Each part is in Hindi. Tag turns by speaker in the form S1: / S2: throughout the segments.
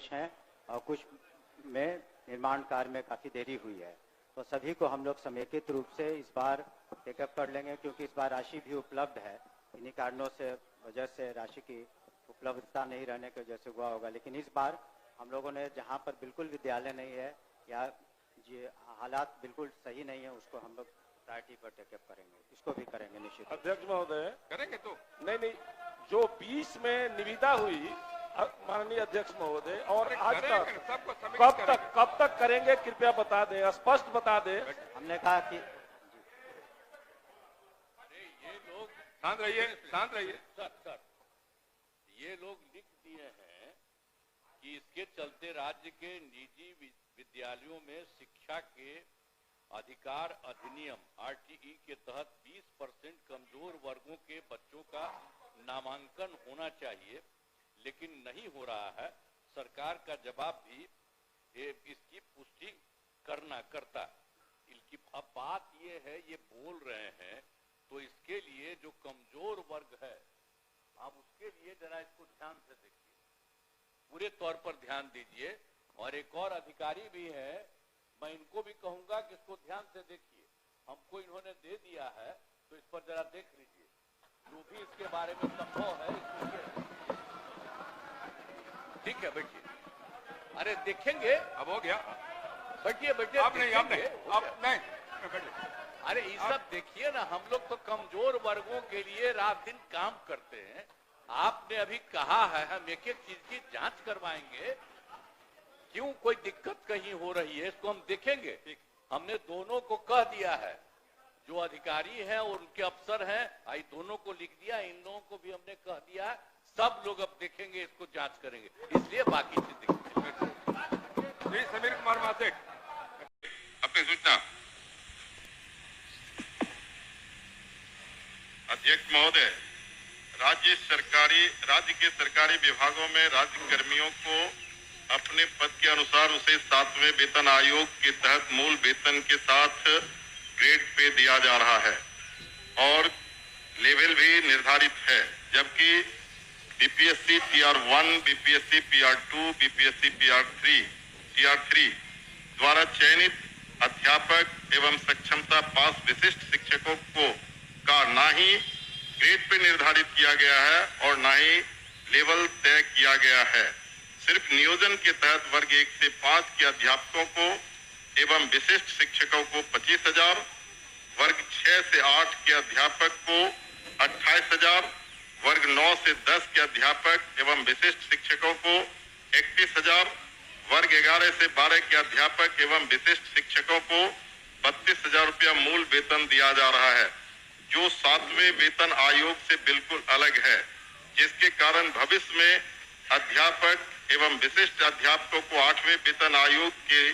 S1: निर्देश हैं और कुछ में निर्माण कार्य में काफ़ी देरी हुई है। तो सभी को हम लोग समेकित रूप से इस बार टेकअप कर लेंगे, क्योंकि इस बार राशि भी उपलब्ध है। इन्हीं कारणों से वजह से राशि की उपलब्धता नहीं रहने की वजह से हुआ होगा, लेकिन इस बार हम लोगों ने जहाँ पर बिल्कुल विद्यालय नहीं है या ये हालात बिल्कुल सही नहीं है, उसको हम लोग प्रायोरिटी पर टेकअप करेंगे, इसको भी करेंगे निश्चित।
S2: अध्यक्ष महोदय
S3: करेंगे तो
S2: नहीं, जो 20 में निविदा हुई माननीय अध्यक्ष महोदय, और आज तक कब तक करेंगे, कृपया बता दें, स्पष्ट बता दें।
S1: हमने कहा कि
S3: ये लोग शांत रहिए सर, ये लोग लिख दिए हैं कि इसके चलते राज्य के निजी विद्यालयों में शिक्षा के अधिकार अधिनियम RTE के तहत 20% कमजोर वर्गों के बच्चों का नामांकन होना चाहिए, लेकिन नहीं हो रहा है। सरकार का जवाब भी इसकी पुष्टि करता। इनकी अब बात ये है, ये बोल रहे हैं, तो इसके लिए जो कमजोर वर्ग है, आप उसके लिए जरा इसको ध्यान से देखिए, पूरे तौर पर ध्यान दीजिए। और एक और अधिकारी भी है, मैं इनको भी कहूंगा कि इसको ध्यान से देखिए। हमको इन्होंने दे दिया है, तो इस पर जरा देख लीजिए, जो भी इसके बारे में संभव है ठीक है। बैठिए, अरे देखेंगे, अब हो गया, बैठिए आप नहीं अरे ये सब देखिए ना, हम लोग तो कमजोर वर्गों के लिए रात दिन काम करते हैं। आपने अभी कहा है हम एक एक चीज की जांच करवाएंगे, क्यों कोई दिक्कत कहीं हो रही है इसको हम देखेंगे। हमने दोनों को कह दिया है, जो अधिकारी हैं और उनके अफसर हैं, आई दोनों को लिख दिया, इन लोगों को भी हमने कह दिया, सब लोग अब देखेंगे, इसको जांच करेंगे, इसलिए बाकी चीज देखेंगे।
S4: समीर कुमार मासेक अपनी सूचना। अध्यक्ष महोदय, राज्य के सरकारी विभागों में राज्य कर्मियों को अपने पद के अनुसार उसे 7वें वेतन आयोग के तहत मूल वेतन के साथ ग्रेड पे दिया जा रहा है और लेवल भी निर्धारित है, जबकि BPSC TR1, BPSC PR2, BPSC TR3 द्वारा चयनित अध्यापक एवं सक्षमता पास विशिष्ट शिक्षकों को का ना ही ग्रेड पे निर्धारित किया गया है और ना ही लेवल तय किया गया है। सिर्फ नियोजन के तहत वर्ग 1 से 5 के अध्यापकों को एवं विशिष्ट शिक्षकों को 25,000, वर्ग 6 से 8 के अध्यापक को 28,000, वर्ग 9 से 10 के अध्यापक एवं विशिष्ट शिक्षकों को 31,000, वर्ग 11 से 12 के अध्यापक एवं विशिष्ट शिक्षकों को 32,000 रुपया मूल वेतन दिया जा रहा है, जो 7वें वेतन आयोग से बिल्कुल अलग है, जिसके कारण भविष्य में अध्यापक एवं विशिष्ट अध्यापकों को 8वें वेतन आयोग के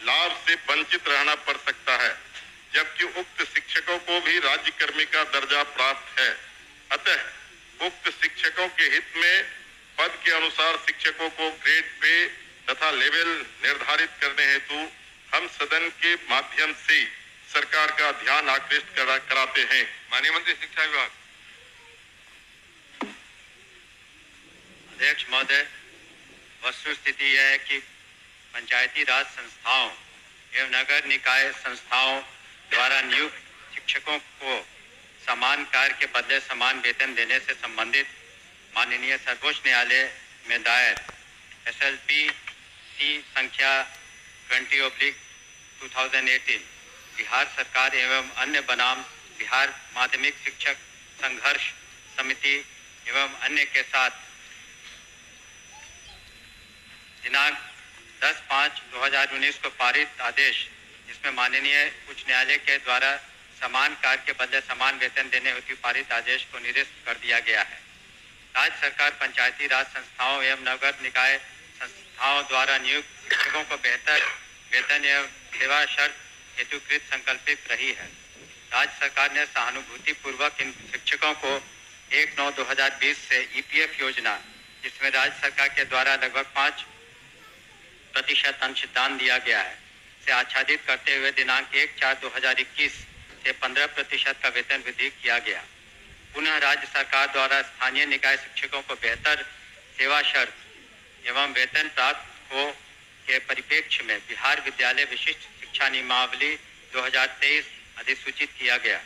S4: लाभ से वंचित रहना पड़ सकता है, जबकि उक्त शिक्षकों को भी राज्य कर्मी का दर्जा प्राप्त है। अतः उक्त शिक्षकों के हित में पद के अनुसार शिक्षकों को ग्रेड पे तथा लेवल निर्धारित करने हेतु हम सदन के माध्यम से सरकार का ध्यान आकृष्ट कराते हैं। माननीय मंत्री शिक्षा विभाग।
S5: अध्यक्ष महोदय, वस्तुस्थिति यह है कि पंचायती राज संस्थाओं एवं नगर निकाय संस्थाओं द्वारा नियुक्त शिक्षकों को समान कार्य के बदले समान वेतन देने से संबंधित माननीय सर्वोच्च न्यायालय में दायर SLP संख्या 20/2018 बिहार सरकार एवं अन्य बनाम बिहार माध्यमिक शिक्षक संघर्ष समिति एवं अन्य के साथ दिनांक 10/5/2019 को पारित आदेश, जिसमें माननीय उच्च न्यायालय के द्वारा समान कार्य के बदले समान वेतन देने हेतु पारित आदेश को निरस्त कर दिया गया है। राज्य सरकार पंचायती राज संस्थाओं एवं नगर निकाय संस्थाओं द्वारा नियुक्त शिक्षकों को बेहतर वेतन एवं सेवा शर्त हेतुकृत संकल्पित रही है। राज्य सरकार ने सहानुभूति पूर्वक इन शिक्षकों को 1/9/2020 से EPF योजना, जिसमें राज्य सरकार के द्वारा लगभग 5% अंशदान दिया गया है, से आच्छादित करते हुए दिनांक 1/4/2021 से 15% का वेतन वृद्धि किया गया। पुनः राज्य सरकार द्वारा स्थानीय निकाय शिक्षकों को बेहतर सेवा शर्त एवं वेतन प्राप्तों के परिप्रेक्ष्य में बिहार विद्यालय विशिष्ट शिक्षा नियमावली 2023 अधिसूचित किया गया।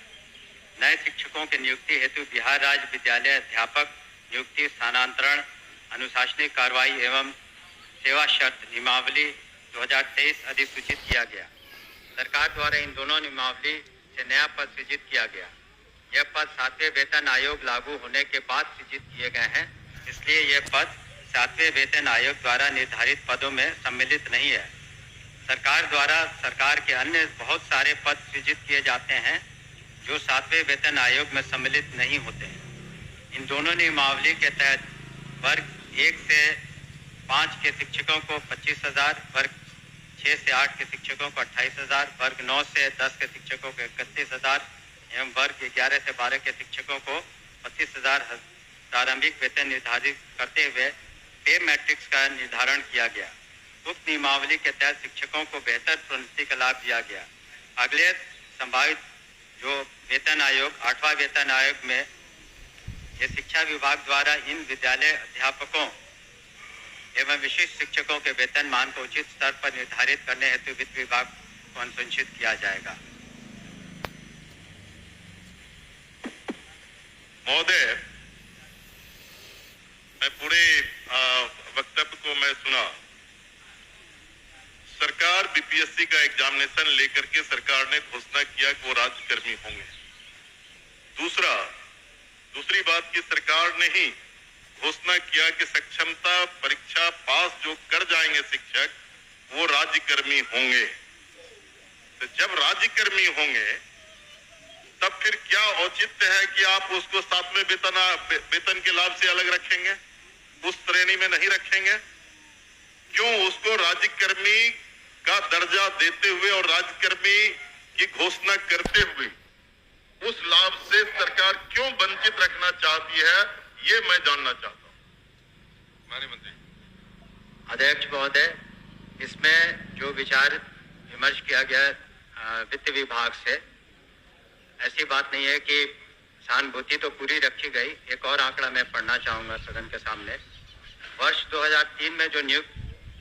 S5: नए शिक्षकों की नियुक्ति हेतु बिहार राज्य विद्यालय अध्यापक नियुक्ति, स्थानांतरण, अनुशासनिक कार्रवाई एवं सेवा शर्त नियमावली 2023 अधिसूचित किया गया। सरकार द्वारा इन दोनों नियमावली से नया पद सृजित किया गया। यह पद 7वें वेतन आयोग लागू होने के बाद सृजित किए गए हैं, इसलिए यह पद 7वें वेतन आयोग द्वारा निर्धारित पदों में सम्मिलित नहीं है। सरकार द्वारा सरकार के अन्य बहुत सारे पद सृजित किए जाते हैं जो 7वें वेतन आयोग में सम्मिलित नहीं होते हैं। इन दोनों नियमावली के तहत वर्ग 1 से 5 के शिक्षकों को 25,000, वर्ग 6 से 8 के शिक्षकों को 28,000, वर्ग 9 से 10 के शिक्षकों को 31,000 एवं वर्ग 11 से 12 के शिक्षकों को 25,000 प्रारंभिक वेतन निर्धारित करते हुए पे मैट्रिक्स का निर्धारण किया गया। उक्त नियमावली के तहत शिक्षकों को बेहतर प्रोन्नति का लाभ दिया गया। अगले संभावित जो वेतन आयोग 8वां वेतन आयोग में ये शिक्षा विभाग द्वारा इन विद्यालय अध्यापकों एवं विशिष्ट शिक्षकों के वेतन मान को उचित स्तर पर निर्धारित करने हेतु वित्त विभाग को अनुशंसित किया जाएगा।
S4: महोदय, मैं पूरे वक्तव्य को मैं सुना। सरकार बीपीएससी का एग्जामिनेशन लेकर के सरकार ने घोषणा किया कि वो राज्यकर्मी होंगे। दूसरी बात की सरकार ने ही घोषणा किया कि सक्षमता परीक्षा पास जो कर जाएंगे शिक्षक वो राज्यकर्मी होंगे। तो जब राज्यकर्मी होंगे तब फिर क्या औचित्य है कि आप उसको 7वें वेतन के लाभ से अलग रखेंगे, उस श्रेणी में नहीं रखेंगे? क्यों उसको राज्यकर्मी का दर्जा देते हुए और राज्यकर्मी की घोषणा करते हुए उस लाभ से सरकार क्यों वंचित रखना चाहती है, ये मैं जानना चाहता हूं। माननीय मंत्री।
S5: अध्यक्ष महोदय, इसमें जो विचार विमर्श किया गया वित्त विभाग से, ऐसी बात नहीं है कि सहानुभूति तो पूरी रखी गई। एक और आंकड़ा मैं पढ़ना चाहूंगा सदन के सामने। वर्ष 2003 में जो नियुक्त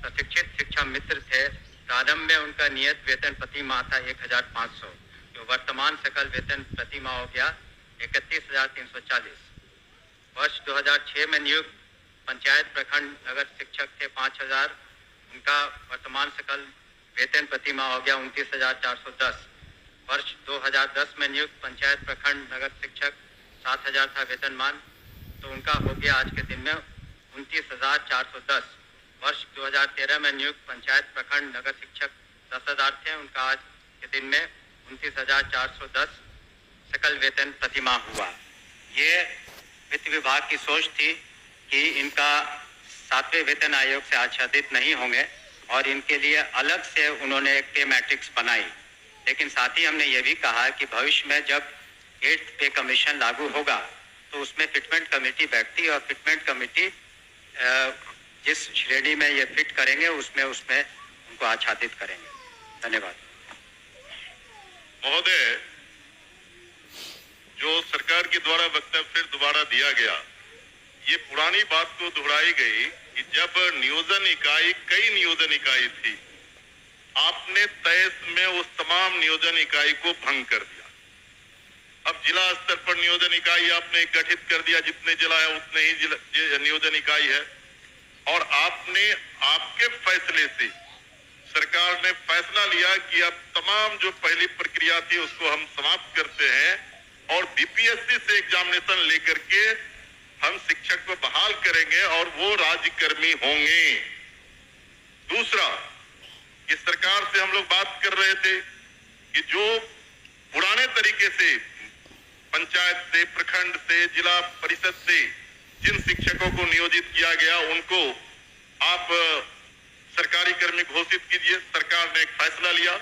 S5: प्रशिक्षित शिक्षा मित्र थे, प्रारंभ में उनका नियत वेतन प्रति माह था 1,500, जो वर्तमान सकल वेतन प्रति माह हो गया 31,340। वर्ष 2006 में नियुक्त पंचायत प्रखंड नगर शिक्षक थे 5,000, उनका वर्तमान सकल वेतन प्रति माह हो गया 29,410। वर्ष 2010 में नियुक्त पंचायत प्रखंड नगर शिक्षक 7,000 था वेतनमान, तो उनका हो गया आज के दिन में 29,410। वर्ष 2013 में नियुक्त पंचायत प्रखंड नगर शिक्षक 10,000 थे, उनका आज के दिन में 29,410 सकल वेतन प्रतिमाह हुआ। ये वित्त विभाग की सोच थी कि इनका 7वें वेतन आयोग से आच्छादित नहीं होंगे और इनके लिए अलग से उन्होंने एक पे मैट्रिक्स बनाई। लेकिन साथ ही हमने ये भी कहा कि भविष्य में जब 8th पे कमीशन लागू होगा तो उसमें फिटमेंट कमेटी बैठती और फिटमेंट कमेटी जिस श्रेणी में ये फिट करेंगे उसमें उनको आच्छादित करेंगे। धन्यवाद।
S4: महोदय, जो सरकार के द्वारा वक्तव्य फिर दोबारा दिया गया, ये पुरानी बात को दोहराई गई कि जब नियोजन इकाई कई नियोजन इकाई थी, आपने 23 में उस तमाम नियोजन इकाई को भंग कर दिया। अब जिला स्तर पर नियोजन इकाई आपने गठित कर दिया, जितने जिला है उतने ही नियोजन इकाई है। और आपके फैसले से सरकार ने फैसला लिया कि अब तमाम जो पहली प्रक्रिया थी उसको हम समाप्त करते हैं और बीपीएससी से एग्जामिनेशन लेकर के हम शिक्षक को बहाल करेंगे और वो राज्यकर्मी होंगे। दूसरा, इस सरकार से हम लोग बात कर रहे थे कि जो पुराने तरीके से पंचायत से, प्रखंड से, जिला परिषद से जिन शिक्षकों को नियोजित किया गया उनको आप सरकारी कर्मी घोषित कीजिए। सरकार ने एक फैसला लिया,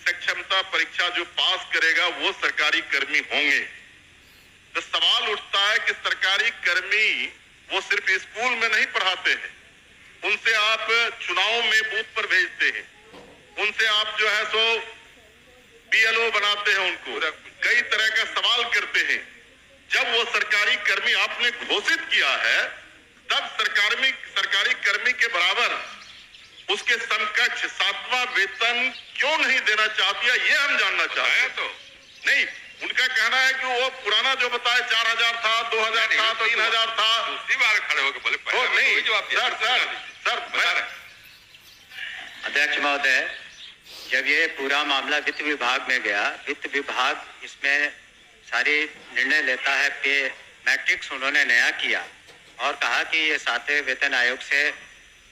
S4: सक्षमता परीक्षा जो पास करेगा वो सरकारी कर्मी होंगे। तो सवाल उठता है कि सरकारी कर्मी वो सिर्फ स्कूल में नहीं पढ़ाते हैं, उनसे आप चुनाव में बूथ पर भेजते हैं, उनसे आप जो है सो बीएलओ बनाते हैं, उनको कई तरह का सवाल करते हैं। जब वो सरकारी कर्मी आपने घोषित किया है तब सरकारी कर्मी के बराबर उसके समकक्ष 7वां वेतन क्यों नहीं देना चाहती है, ये हम जानना चाहते हैं। तो नहीं, उनका कहना है कि वो पुराना जो बताया 4000 था, 2000 था, 3000 था। दूसरी बार खड़े होकर बोले नहीं सर बता रहे।
S5: अध्यक्ष महोदय, जब ये पूरा मामला वित्त विभाग में गया, वित्त विभाग इसमें सारी निर्णय लेता है। पे मैट्रिक्स उन्होंने नया किया और कहा कि ये 7वें वेतन आयोग से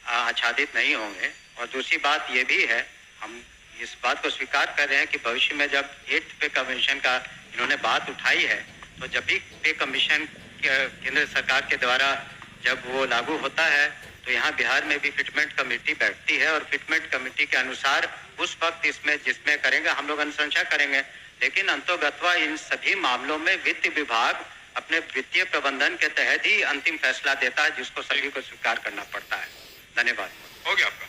S5: आच्छादित नहीं होंगे। और दूसरी बात ये भी है, हम इस बात को स्वीकार कर रहे हैं कि भविष्य में जब 8th पे कमीशन का इन्होंने बात उठाई है, तो जब भी पे कमीशन केंद्र सरकार के द्वारा जब वो लागू होता है, तो यहाँ बिहार में भी फिटमेंट कमेटी बैठती है और फिटमेंट कमेटी के अनुसार उस वक्त इसमें जिसमें करेंगे हम लोग अनुशंसा करेंगे। लेकिन अंतोगत्वा इन सभी मामलों में वित्त विभाग अपने वित्तीय प्रबंधन के तहत ही अंतिम फैसला देता है, जिसको सभी को स्वीकार करना पड़ता है। धन्यवाद।
S4: हो गया आपका?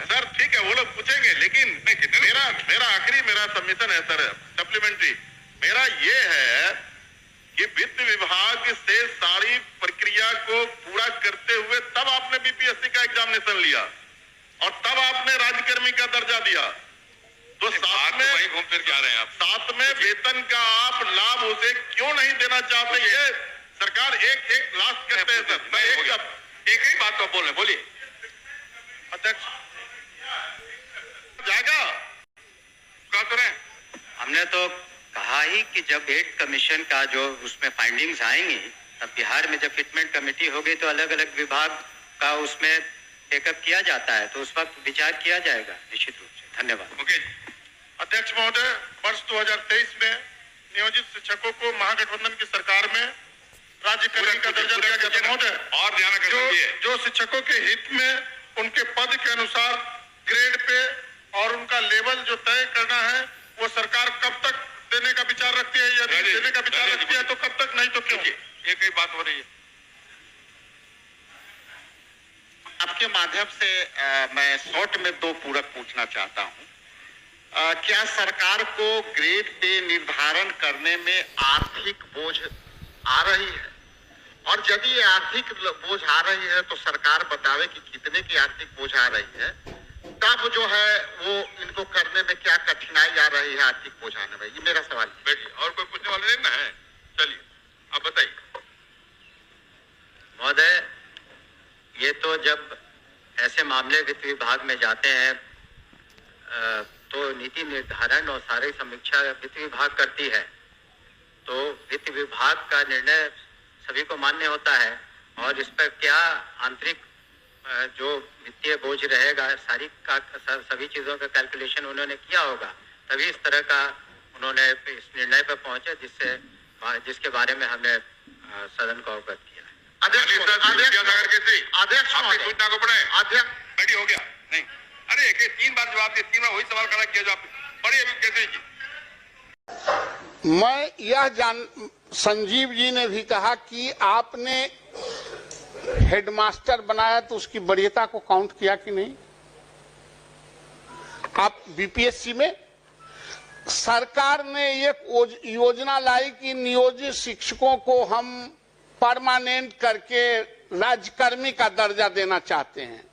S4: सर ठीक है, वो लोग पूछेंगे, लेकिन मेरा आखिरी सबमिशन है सर, सप्लीमेंट्री मेरा ये है कि वित्त विभाग से सारी प्रक्रिया को पूरा करते हुए तब आपने बीपीएससी का एग्जामिनेशन लिया और तब आपने राज्यकर्मी का दर्जा दिया। तो साथ में वही घूम फिर के आ रहे हैं आप। साथ में वेतन का आप लाभ उसे क्यों नहीं देना चाहते? ये सरकार एक लास्ट करते हैं सर। एक ही बात को बोल रहे, बोलिए अध्यक्ष। जाएगा क्या करें?
S5: हमने तो कहा ही कि जब 8th कमीशन का जो उसमें फाइंडिंग्स आएंगी, तब बिहार में जब फिटमेंट कमेटी होगी तो अलग अलग विभाग का उसमें टेकअप किया जाता है, तो उस वक्त विचार किया जाएगा निश्चित रूप से। धन्यवाद।
S4: ओके अध्यक्ष महोदय, वर्ष 2023 में नियोजित शिक्षकों को महागठबंधन की सरकार में राज्यकर्मी का दर्जा दिया गया था महोदय। और ध्यान जो शिक्षकों के हित में उनके पद के अनुसार ग्रेड पे और उनका लेवल जो तय करना है, वो सरकार कब तक देने का विचार रखती है? यदि देने का विचार रखती है तो कब तक, नहीं तो क्यों? एक ही बात हो रही है।
S6: आपके माध्यम से मैं शॉर्ट में 2 पूरक पूछना चाहता हूं। क्या सरकार को ग्रेड पे निर्धारण करने में आर्थिक बोझ आ रही है? और यदि ये आर्थिक बोझ आ रही है तो सरकार बतावे कि कितने की आर्थिक बोझ आ रही है, तब जो है वो इनको करने में क्या कठिनाई आ रही है आर्थिक बोझ आने में? ये मेरा सवाल।
S4: बैठिए, और कोई पूछने वाले नहीं ना है? चलिए आप बताइए।
S5: महोदय, ये तो जब ऐसे मामले वित्त विभाग में जाते हैं तो नीति निर्धारण और सारी समीक्षा वित्त विभाग करती है, तो वित्त विभाग का निर्णय सभी को मान्य होता है और इस पर क्या आंतरिक जो वित्तीय बोझ रहेगा सभी चीजों का कैलकुलेशन उन्होंने किया होगा, तभी इस तरह का उन्होंने इस निर्णय पर पहुंचे जिसके बारे में हमने सदन को अवगत किया।
S4: अध्यक्ष सूचना को पढ़े। अध्यक्ष रेडी हो गया? नहीं, अरे 3 बार जवाब दिए, 3 बार वही सवाल करना किया जवाब पढ़िए कैसे की।
S7: मैं यह संजीव जी ने भी कहा कि आपने हेडमास्टर बनाया तो उसकी वरीयता को काउंट किया कि नहीं? आप बीपीएससी में सरकार ने एक योजना लाई कि नियोजित शिक्षकों को हम परमानेंट करके राज्यकर्मी का दर्जा देना चाहते हैं।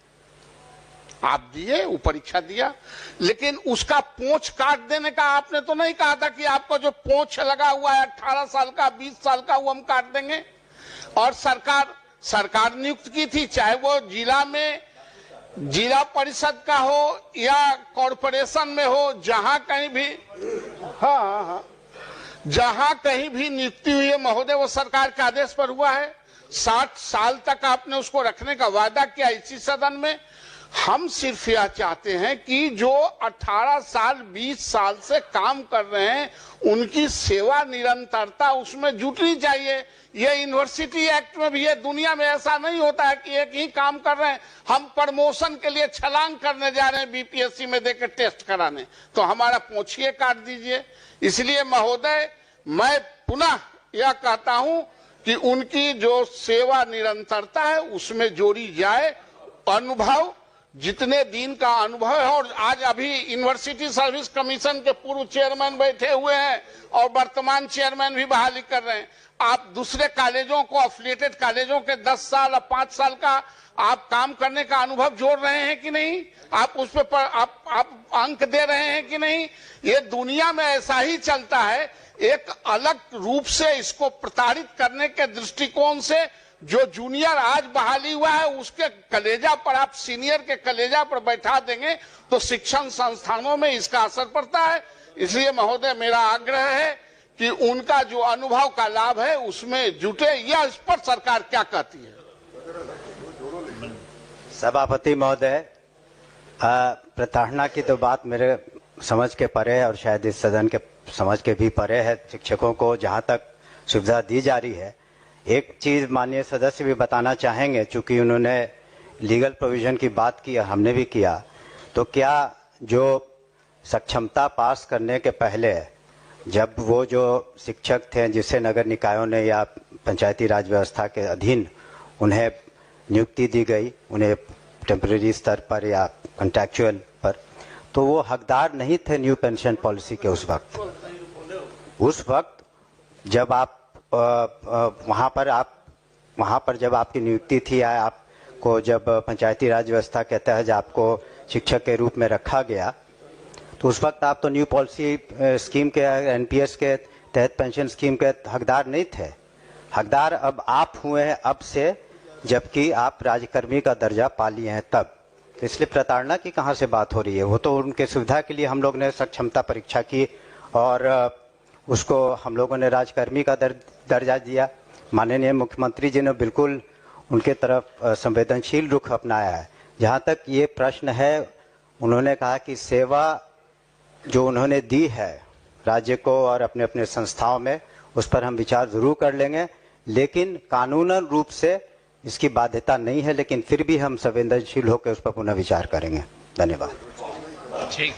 S7: आप दिए, वो परीक्षा दिया, लेकिन उसका पोंछ काट देने का आपने तो नहीं कहा था कि आपका जो पोंछ लगा हुआ है 18 साल का 20 साल का वो हम काट देंगे। और सरकार नियुक्त की थी, चाहे वो जिला में जिला परिषद का हो या कॉरपोरेशन में हो, जहां कहीं भी जहां कहीं भी नियुक्ति हुई है महोदय, वो सरकार के आदेश पर हुआ है। 60 साल तक आपने उसको रखने का वादा किया इसी सदन में। हम सिर्फ यह चाहते हैं कि जो 18 साल 20 साल से काम कर रहे हैं उनकी सेवा निरंतरता उसमें जुटनी चाहिए। ये यूनिवर्सिटी एक्ट में भी है, दुनिया में ऐसा नहीं होता है कि एक ही काम कर रहे हैं, हम प्रमोशन के लिए छलांग करने जा रहे हैं बीपीएससी में देकर टेस्ट कराने, तो हमारा पोंछिए काट दीजिए। इसलिए महोदय मैं पुनः यह कहता हूं कि उनकी जो सेवा निरंतरता है उसमें जोड़ी जाए। अनुभव जितने दिन का अनुभव है, और आज अभी यूनिवर्सिटी सर्विस कमीशन के पूर्व चेयरमैन बैठे हुए हैं और वर्तमान चेयरमैन भी बहाली कर रहे हैं। आप दूसरे कॉलेजों को, एफिलिएटेड कॉलेजों के 10 साल और 5 साल का आप काम करने का अनुभव जोड़ रहे हैं कि नहीं? आप उस पे आप अंक दे रहे हैं कि नहीं? ये दुनिया में ऐसा ही चलता है। एक अलग रूप से इसको प्रताड़ित करने के दृष्टिकोण से जो जूनियर आज बहाली हुआ है उसके कलेजा पर आप सीनियर के कलेजा पर बैठा देंगे तो शिक्षण संस्थानों में इसका असर पड़ता है। इसलिए महोदय मेरा आग्रह है कि उनका जो अनुभव का लाभ है उसमें जुटे, या इस पर सरकार क्या कहती है?
S1: सभापति महोदय, प्रताड़ना की तो बात मेरे समझ के परे है और शायद इस सदन के समझ के भी परे है। शिक्षकों को जहां तक सुविधा दी जा रही है, एक चीज माननीय सदस्य भी बताना चाहेंगे, चूंकि उन्होंने लीगल प्रोविजन की बात की, हमने भी किया, तो क्या जो सक्षमता पास करने के पहले जब वो जो शिक्षक थे जिसे नगर निकायों ने या पंचायती राज व्यवस्था के अधीन उन्हें नियुक्ति दी गई, उन्हें टेम्परेरी स्तर पर या कॉन्ट्रैक्चुअल पर, तो वो हकदार नहीं थे न्यू पेंशन पॉलिसी के उस वक्त जब आप वहाँ पर जब आपकी नियुक्ति थी, या आपको जब पंचायती राज व्यवस्था के तहत आपको शिक्षक के रूप में रखा गया, तो उस वक्त आप तो न्यू पॉलिसी स्कीम के, एनपीएस के तहत पेंशन स्कीम के हकदार नहीं थे। हकदार अब आप हुए हैं अब से, जबकि आप राज्यकर्मी का दर्जा पा लिए हैं तब। तो इसलिए प्रताड़ना की कहाँ से बात हो रही है? वो तो उनके सुविधा के लिए हम लोग ने सक्षमता परीक्षा की और उसको हम लोगों ने राजकर्मी का दर्जा दिया। माननीय मुख्यमंत्री जी ने बिल्कुल उनके तरफ संवेदनशील रुख अपनाया है। जहाँ तक ये प्रश्न है, उन्होंने कहा कि सेवा जो उन्होंने दी है राज्य को और अपने अपने संस्थाओं में, उस पर हम विचार जरूर कर लेंगे, लेकिन कानूनन रूप से इसकी बाध्यता नहीं है, लेकिन फिर भी हम संवेदनशील होकर उस पर पुनः विचार करेंगे। धन्यवाद।
S8: ठीक।